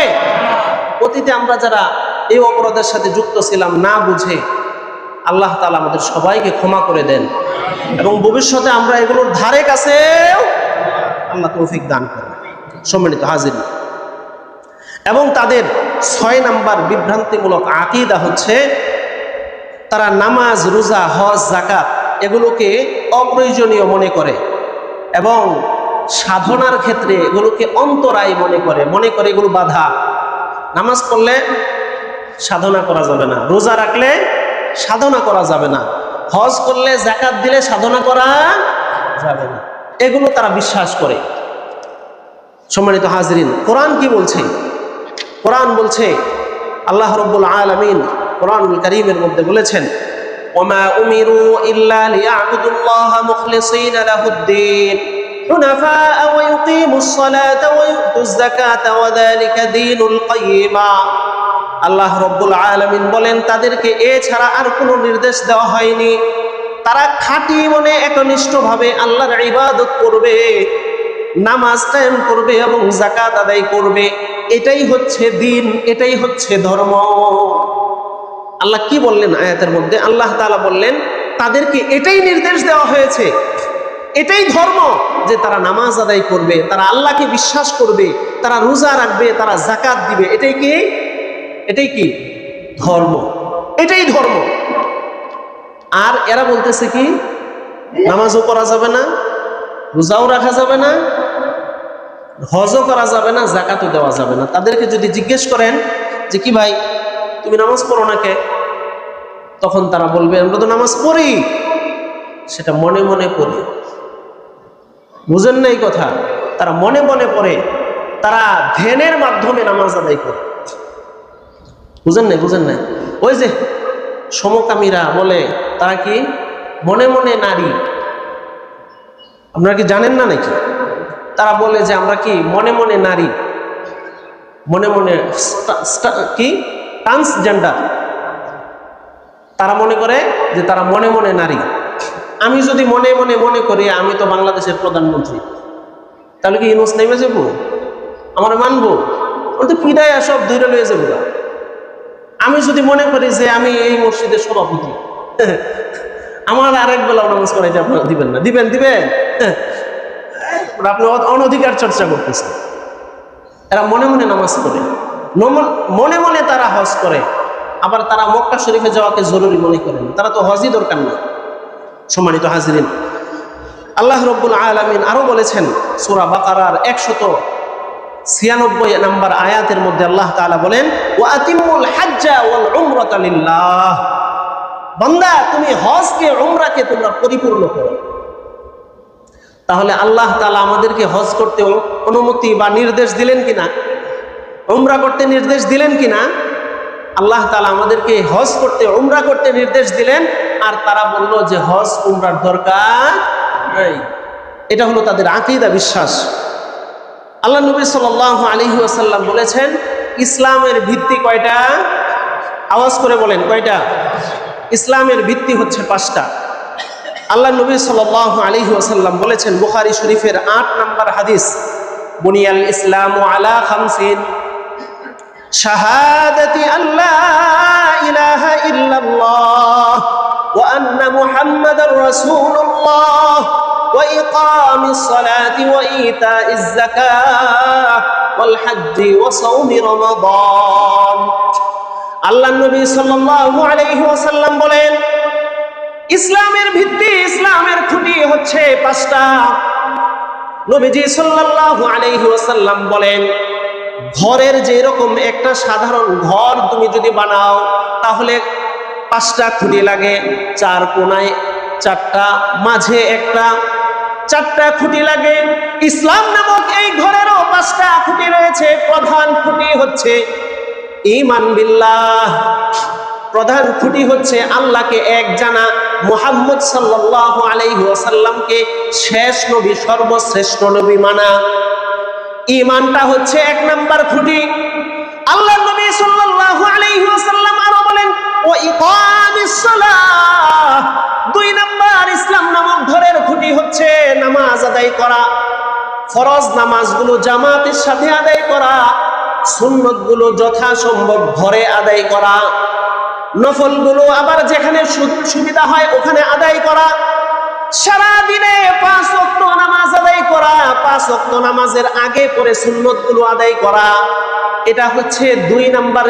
অতীতে আমরা যারা এই অপরাধের সাথে যুক্ত ছিলাম না বুঝে, আল্লাহ তাআলা আমাদের সবাইকে ক্ষমা করে দেন এবং ভবিষ্যতে আমরা এগুলোর ধারে কাছেও আল্লাহ তৌফিক দান করেন। সম্মানিত হাজির, এবং তাদের 6 নাম্বার বিভ্রান্তিমূলক আকীদা হচ্ছে তারা নামাজ, রোজা, হজ, যাকাত এগুলোকে অপ্রয়োজনীয় মনে করে এবং সাধনার ক্ষেত্রে এগুলোকে অন্তরায় মনে করে এগুলো বাধা। নামাজ পড়লে সাধনা করা যাবে না, রোজা রাখলে সাধনা করা যাবে না, হজ করলে, যাকাত দিলে সাধনা করা যাবে না, এগুলো তারা বিশ্বাস করে। সম্মানিত হাজিরিন, কোরআন কি বলছে? কোরআন বলছে, আল্লাহ রাব্বুল আলামিন কোরআনুল কারীমের মধ্যে বলেছেন, ওমা উমিরু ইল্লা লিয়াবুদুল্লাহা মুখলিসিনা লাহুদ-দ্বীন হুনাফাআ ওয়া ইউকিমুস সালাতা ওয়া ইউতুজ যাকাতা ওয়া যালিকা দীনুল কাইয়্যিমা। আল্লাহ রাব্বুল আলামিন বলেন, তাদেরকে এছাড়া আর কোনো নির্দেশ দেওয়া হয়নি। তারা খাঁটি মনে একনিষ্ঠভাবে আল্লাহর ইবাদত করবে, নামাজ কায়েম করবে এবং যাকাত আদায় করবে। এটাই হচ্ছে দ্বীন, এটাই হচ্ছে ধর্ম। আল্লাহ কি বললেন আয়াতের মধ্যে? আল্লাহ তাআলা বললেন তাদেরকে এটাই নির্দেশ দেওয়া হয়েছে, এটাই ধর্ম, যে তারা নামাজ আদায় করবে, তারা আল্লাহকে বিশ্বাস করবে, তারা রোজা রাখবে, তারা যাকাত দিবে। এটাই কি ধর্ম, এটাই ধর্ম। আর এরা বলতেছে কি নামাজও করা যাবে না, রোজাও রাখা যাবে না, হজও করা যাবে না, যাকাতও দেওয়া যাবে না। তাদেরকে যদি জিজ্ঞেস করেন যে কি ভাই তুমি নামাজ পড়ো না কে, তখন তারা বলবে আমরা তো নামাজ পড়ি, সেটা মনে মনে পড়ি। বুঝেন না এই কথা? তারা মনে মনে পড়ে, তারা ধ্যানের মাধ্যমে নামাজ আদায় করে। বুঝেন না? ওই যে সমকামীরা বলে তারা কি মনে মনে নারী, আপনারা কি জানেন না নাকি? তারা বলে যে আমরা কি মনে মনে নারী, মনে মনে কি ট্রান্সজেন্ডার। তারা মনে করে যে তারা মনে মনে নারী। আমি যদি মনে মনে করি আমি তো বাংলাদেশের প্রধানমন্ত্রী, তাহলে কি ইউনূস নেমে যাবো? আমার মানবো? আমি তো পিডায় সব দূরে লয়ে যাবো। আমি যদি মনে করি যে আমি এই মসজিদের সভাপতি, আমার আরেক বেলা নামাজ পড়াইতে আপনারা দিবেন না? দিবেন? আপনি অনধিকার চর্চা করতেছেন। এরা মনে মনে নামাজ পড়ে, মনে মনে তারা হজ করে, আবার তারা মক্কা শরীফে যাওয়াকে জরুরি মনে করেন। তারা তো হজই দরকার না। সম্মানিত হাজিরিন, আল্লাহ রাব্বুল আলামিন আরো বলেছেন সূরা বাকারার 196 নম্বর আয়াতের মধ্যে আল্লাহ তাআলা বলেন, ওয়া আতিমুল হাজ্জা ওয়াল উমরাতা লিল্লাহ। বান্দা তুমি হজকে উমরাকে তোমরা পরিপূর্ণ করো। তাহলে আল্লাহ তাআলা আমাদেরকে হজ করতে অনুমতি বা নির্দেশ দিলেন কিনা? উমরা করতে নির্দেশ দিলেন কিনা? আল্লাহ তাআলা আমাদেরকে হজ করতে উমরা করতে নির্দেশ দিলেন। আর তারা বলল যে হজ উমরার দরকার নাই। এটা হলো তাদের আকীদা, বিশ্বাস। আল্লাহ নবী সাল্লাল্লাহু আলাইহি ওয়াসাল্লাম বলেছেন ইসলামের ভিত্তি কয়টা? আওয়াজ করে বলেন কয়টা? ইসলামের ভিত্তি হচ্ছে 5টা। আল্লাহ নবী সাল্লাল্লাহু আলাইহি ওয়াসাল্লাম বলেছেন বুখারী শরীফের 8 নম্বর হাদিস, বুনিয়াল ইসলামু আলা 50 শাহাদাতি আল্লা ইলাহা ইল্লাল্লাহ ওয়া আন্না মুহাম্মাদার রাসূলুল্লাহ ওয়া ইকামিস সালাতি ওয়া ইতাইজ যাকাত ওয়াল হজ্জি ওয়া সাওমি রমাদান। আল্লাহ নবী সাল্লাল্লাহু আলাইহি ওয়াসাল্লাম বলেন ইসলামের ভিত্তি, ইসলামের খুঁটি হচ্ছে 5টা। নবীজি সাল্লাল্লাহু আলাইহি ওয়াসাল্লাম বলেন ঘরের যে রকম একটা সাধারণ ঘর তুমি যদি বানাও তাহলে 5টা খুঁটি লাগে, 4 কোণায় 4টা, মাঝে একটা, 4টা খুঁটি লাগে। ইসলাম নামক এই ঘরেরও 5টা খুঁটি রয়েছে। প্রধান খুঁটি হচ্ছে ঈমান বিল্লাহ, প্রধান খুঁটি হচ্ছে আল্লাহকে এক জানা, মুহাম্মদ সাল্লাল্লাহু আলাইহি ওয়াসাল্লামকে শেষ নবী, সর্বশ্রেষ্ঠ নবী মানা। ঈমানটা হচ্ছে 1 নাম্বার খুঁটি। আল্লাহর নবী সাল্লাল্লাহু আলাইহি ওয়াসাল্লাম আরো বলেন ওয়া ইকামিস সালাহ, 2 নাম্বার ইসলাম নামক ঘরের খুঁটি হচ্ছে নামাজ আদায় করা। ফরজ নামাজগুলো জামাতের সাথে আদায় করা, সুন্নতগুলো যথাসম্ভব ঘরে আদায় করা, নফলগুলো আবার যেখানে সুবিধা হয় ওখানে আদায় করা, সারা দিনে 5 ওয়াক্ত নামাজ আদায় করা, 5 ওয়াক্ত নামাজের আগে পরে সুন্নতগুলো আদায় করা। এটা হচ্ছে 2 নাম্বার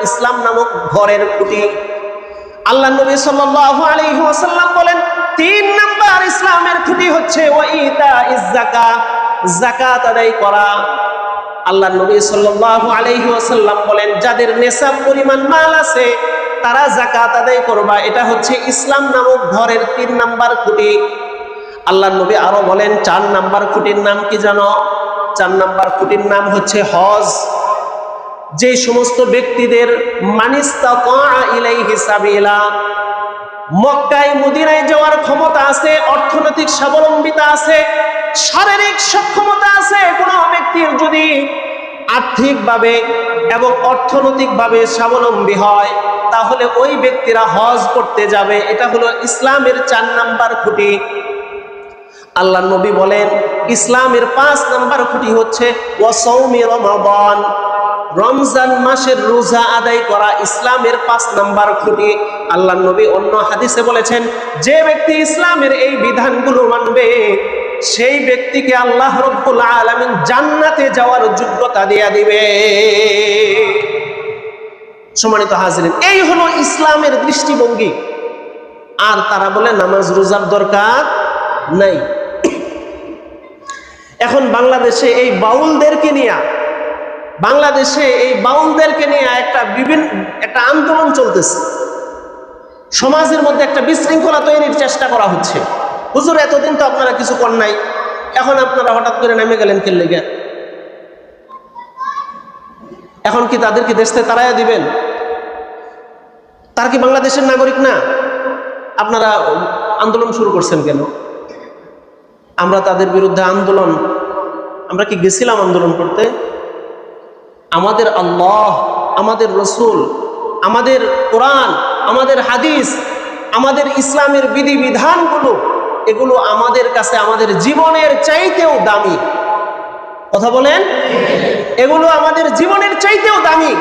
ইসলাম নামক ঘরের খুঁটি। আল্লাহ নবী সাল্লাল্লাহু আলাইহি ওয়াসাল্লাম বলেন 3 নাম্বার ইসলামের খুঁটি হচ্ছে ওয়া ইতাইজ যাকাত, যাকাত আদায় করা। আল্লাহ নবী সাল্লাল্লাহু আলাইহি ওয়াসাল্লাম বলেন যাদের নেশাব পরিমাণ মাল আছে তারা যাকাত আদায় করবা। এটা হচ্ছে ইসলাম নামক ঘরের 3 নাম্বার খুঁটি। আল্লাহ নবী আরো বলেন 4 নাম্বার খুঁটির নাম কি জানো? 4 নাম্বার খুঁটির নাম হচ্ছে হজ। যে সমস্ত ব্যক্তিদের মানিস্তাতা ইলাইহি সাবিলা, মক্কায় মদিনায় যাওয়ার ক্ষমতা আছে, অর্থনৈতিক স্বাবলম্বিতা আছে, শারীরিক সক্ষমতা আছে। কোনো ব্যক্তির যদি আর্থিকভাবে এবং অর্থনৈতিকভাবে স্বাবলম্বী হয়, তাহলে ওই ব্যক্তিরা হজ করতে যাবে। এটা হলো ইসলামের 4 নাম্বার খুঁটি। আল্লাহ নবী বলেন ইসলামের 5 নাম্বার খুঁটি হচ্ছে ওয়াসাউমি রমাদান, রমজান মাসের রোজা আদায় করা ইসলামের 5 নাম্বার খুঁটি। আল্লাহ নবী অন্য হাদিসে বলেছেন, যে ব্যক্তি ইসলামের এই বিধানগুলো মানবে, সেই ব্যক্তিকে আল্লাহ রাব্বুল আলামিন জান্নাতে যাওয়ার যোগ্যতা দিয়ে দিবে। সম্মানিত হাজিরিন, এই হলো ইসলামের দৃষ্টিভঙ্গি। আর তারা বলে নামাজ রোজার দরকার নাই। এখন বাংলাদেশে এই বাউলদেরকে নিয়ে একটা আন্দোলন চলতেছে। সমাজের মধ্যে একটা বিশৃঙ্খলা তৈরির চেষ্টা করা হচ্ছে। হুজুর, এতদিন তো আপনারা কিছু করেন নাই, এখন আপনারা হঠাৎ করে নেমে গেলেন কেন লেগে? এখন কি তাদেরকে দেশ থেকে তাড়াইয়া দিবেন? তার কি বাংলাদেশের নাগরিক না? আপনারা আন্দোলন শুরু করছেন কেন? আমরা তাদের বিরুদ্ধে আমরা কি গেছিলাম আন্দোলন করতে? আমাদের আল্লাহ, আমাদের রসুল, আমাদের কোরআন, আমাদের হাদিস, আমাদের ইসলামের বিধিবিধানগুলো, এগুলো আমাদের কাছে আমাদের জীবনের চাইতেও দামি। কথা বলেন, এগুলো আমাদের জীবনের চাইতেও দামি।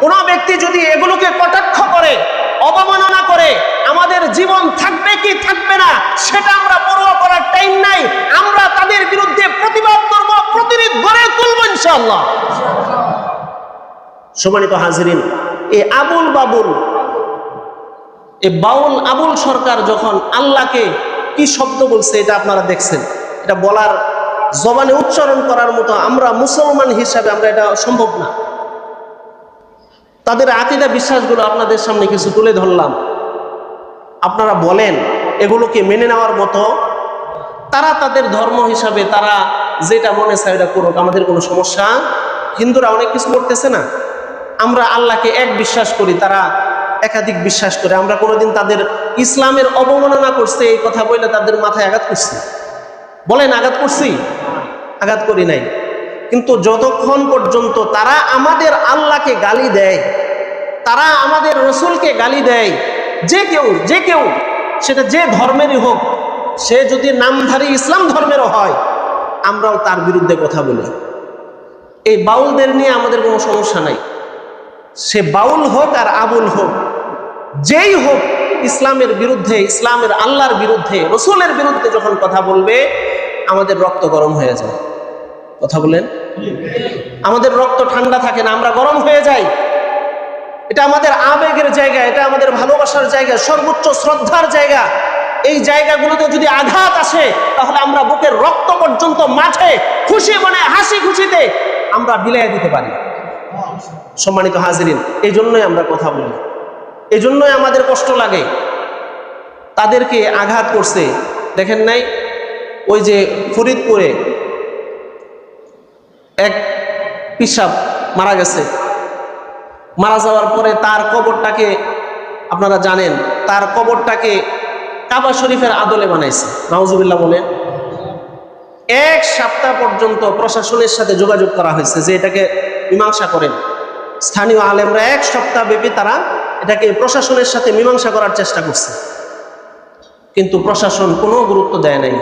কোন ব্যক্তি যদি এগুলোকে কটাক্ষ করে, অবমাননা করে, আমাদের জীবন থাকবে কি থাকবে না সেটা আমরা পরোয়া করার টাইম নাই। আমরা তাদের বিরুদ্ধে প্রতিবাদ করব, প্রতিরোধ গড়ে তুলব ইনশাআল্লাহ। সম্মানিত হাজিরিন, এই বাউল আবুল সরকার যখন আল্লাহকে কি শব্দ বলছে এটা আপনারা দেখছেন। এটা বলার, জবানে উচ্চারণ করার মতো আমরা মুসলমান হিসাবে আমরা এটা সম্ভব না। তাদের আকীদা বিশ্বাসগুলো আপনাদের সামনে কিছু তুলে ধরলাম। আপনারা বলেন এগুলোকে মেনে নেওয়ার মতো? তারা তাদের ধর্ম হিসাবে তারা যেটা মনে চায় এটা করুক, আমাদের কোনো সমস্যা। হিন্দুরা অনেক কিছু করতেছে না? আমরা আল্লাহকে এক বিশ্বাস করি, তারা একাধিক বিশ্বাস করে। আমরা কোনোদিন তাদের ইসলামের অবমাননা করছে এই কথা বলে তাদের মাথায় আঘাত করছি? বলেন, আঘাত করছি? আঘাত করি নাই। কিন্তু যতক্ষণ পর্যন্ত তারা আমাদের আল্লাহকে গালি দেয়, তারা আমাদের রসুলকে গালি দেয়, যে কেউ সেটা যে ধর্মেরই হোক, সে যদি নামধারী ইসলাম ধর্মেরও হয়, আমরাও তার বিরুদ্ধে কথা বলি। এই বাউলদের নিয়ে আমাদের কোনো সমস্যা নাই। সে বাউল হোক আর আবুল হোক, যেই হোক, ইসলামের বিরুদ্ধে, ইসলামের আল্লাহর বিরুদ্ধে, রসুলের বিরুদ্ধে যখন কথা বলবে, আমাদের রক্ত গরম হয়ে যায়। কথা বলেন, আমাদের রক্ত ঠান্ডা থাকে না, আমরা গরম হয়ে যাই। এটা আমাদের আবেগের জায়গা, এটা আমাদের ভালোবাসার জায়গা, সর্বোচ্চ শ্রদ্ধার জায়গা। এই জায়গাগুলোতে যদি আঘাত আসে, তাহলে আমরা বুকের রক্ত পর্যন্ত মাঠে খুশি মনে হাসি খুশিতে আমরা বিলাই দিতে পারি। সম্মানিত হাজিরিন, এই জন্যই আমরা কথা বলি, এই জন্যই আমাদের কষ্ট লাগে। তাদেরকে আঘাত করছে, দেখেন নাই? ওই যে ফরিদপুরে এক পিসাব মারা গেছে। মারা যাওয়ার পরে তার কবরটাকে, আপনারা জানেন, তার কবরটাকে কাবা শরীফের আদলে বানাইছে। নাউজুবিল্লাহ বলেন। 1 সপ্তাহ পর্যন্ত প্রশাসনের সাথে যোগাযোগ করা হয়েছে যে এটাকে মীমাংসা করেন। স্থানীয় আলেমরা 1 সপ্তাহ ব্যাপী তারা এটাকে প্রশাসনের সাথে মীমাংসা করার চেষ্টা করছে, কিন্তু প্রশাসন কোনো গুরুত্ব দেয় নাই।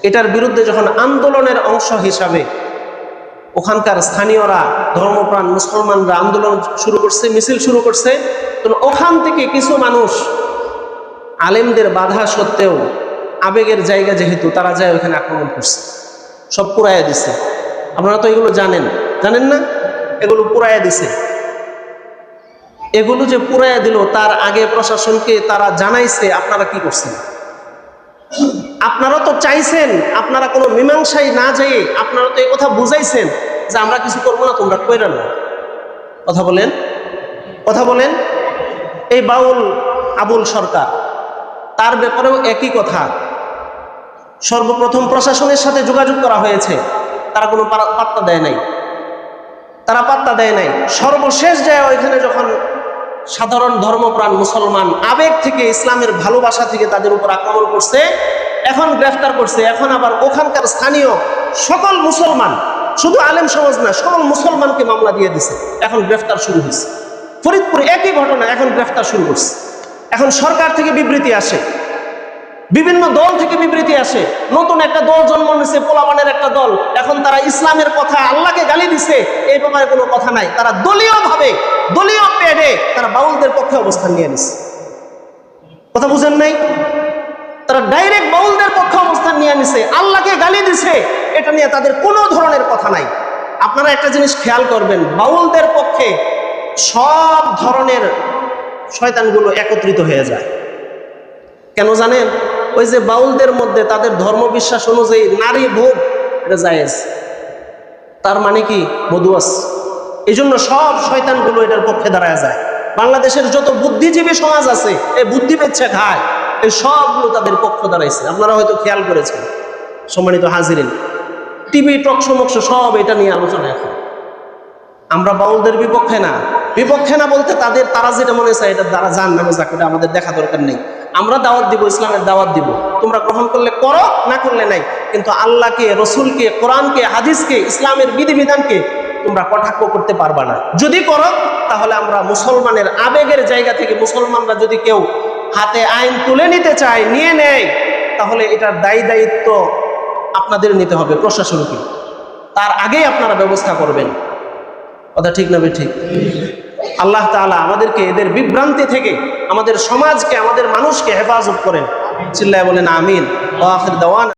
এটার বিরুদ্ধে যখন আন্দোলনের অংশ হিসাবে ওখানকার স্থানীয়রা, ধর্মপ্রাণ মুসলমানরা আন্দোলন শুরু করছে, মিছিল শুরু করছে, তো ওখান থেকে কিছু মানুষ আলেমদের বাধা সত্ত্বেও, আবেগের জায়গা যেহেতু, তারা যায় ওখানে আক্রমণ করছে, সব পুরাইয়া দিছে। আপনারা তো এগুলো জানেন না? এগুলো পুরাইয়া দিছে। এগুলো যে পুরাইয়া দিল, তার আগে প্রশাসনকে তারা জানাইছে আপনারা কি করছেন। আপনারা তো চাইছেন, আপনারা কোনো মীমাংসায় না যেয়ে আপনারা তো এই কথা বুঝাইছেন যে আমরা কিছু করবো না, তোমরা কইরা না। কথা বলেন। এই বাউল আবুল সরকার, তার ব্যাপারেও একই কথা। সর্বপ্রথম প্রশাসনের সাথে যোগাযোগ করা হয়েছে, তারা কোনো পাত্তা দেয় নাই। সর্বশেষ যায় ওইখানে যখন সাধারণ ধর্মপ্রাণ মুসলমান আবেগ থেকে, ইসলামের ভালোবাসা থেকে তাদের উপর আক্রমণ করছে, এখন গ্রেফতার করছে। এখন আবার ওখানকার স্থানীয় সকল মুসলমান, শুধু আলেম সমাজ না, সকল মুসলমানকে মামলা দিয়ে দিছে। এখন গ্রেফতার শুরু হয়েছে। ফরিদপুরে একই ঘটনা, এখন গ্রেফতার শুরু করছে। এখন সরকার থেকে বিবৃতি আসে, বিভিন্ন দল থেকে বিবৃতি আসে। নতুন একটা দল জন্ম নিয়েছে, পোলাপানের একটা দল। এখন তারা ইসলামের কথা, আল্লাহকে গালি দিছে, এই ব্যাপারে কোনো কথা নাই। তারা দলীয়ভাবে, দলীয় পেডে তারা বাউলদের পক্ষে অবস্থান নিয়ে নিছে। কথা বুঝেন নাই? তারা ডাইরেক্ট বাউলদের পক্ষে অবস্থান নিয়ে নিছে, আল্লাহকে গালি দিছে, এটা নিয়ে তাদের কোনো ধরনের কথা নাই। আপনারা একটা জিনিস খেয়াল করবেন, বাউলদের পক্ষে সব ধরনের শয়তানগুলো একত্রিত হয়ে যায়। কেন জানেন? ওই যে বাউলদের মধ্যে তাদের ধর্মবিশ্বাস অনুযায়ী নারী ভোগ এটা জায়েজ, তার মানে কি বদুয়াস। এই জন্য সব শয়তানগুলো এটার পক্ষে দাঁড়ায় যায়। বাংলাদেশের যত বুদ্ধিজীবী সমাজ আছে, এই বুদ্ধি বেচ্ছে খায়, এই সবগুলো তাদের পক্ষ দাঁড়াইছে। আপনারা হয়তো খেয়াল করেছেন। সম্মানিত হাজিরিন, টিভি টক সমক্ষ সব এটা নিয়ে আলোচনা। এখন আমরা বাউলদের বিপক্ষে না, বিপক্ষে না বলতে তারা যেটা মনে চায় এটা দ্বারা জাহান্নামে যাক, এটা আমাদের দেখা দরকার নেই। আমরা দাওয়াত দিব, ইসলামের দাওয়াত দিব, তোমরা গ্রহণ করলে করো, না করলে নাই। কিন্তু আল্লাহকে, রসুলকে, কোরআনকে, হাদিসকে, ইসলামের বিধিবিধানকে তোমরা কটাক্ষ করতে পারবা না। যদি করো তাহলে আমরা মুসলমানের আবেগের জায়গা থেকে, মুসলমানরা যদি কেউ হাতে আইন তুলে নিতে চায়, নিয়ে নেয়, তাহলে এটার দায়িত্ব আপনাদের নিতে হবে, প্রশাসনকে। তার আগেই আপনারা ব্যবস্থা করবেন। কথা ঠিক না ঠিক? আল্লাহ তাআলা আমাদেরকে এদের বিভ্রান্তি থেকে, আমাদের সমাজকে, আমাদের মানুষকে হেফাজত করেন। চিল্লায় বলেন আমিন। ওয়া আখির দাওয়ানা।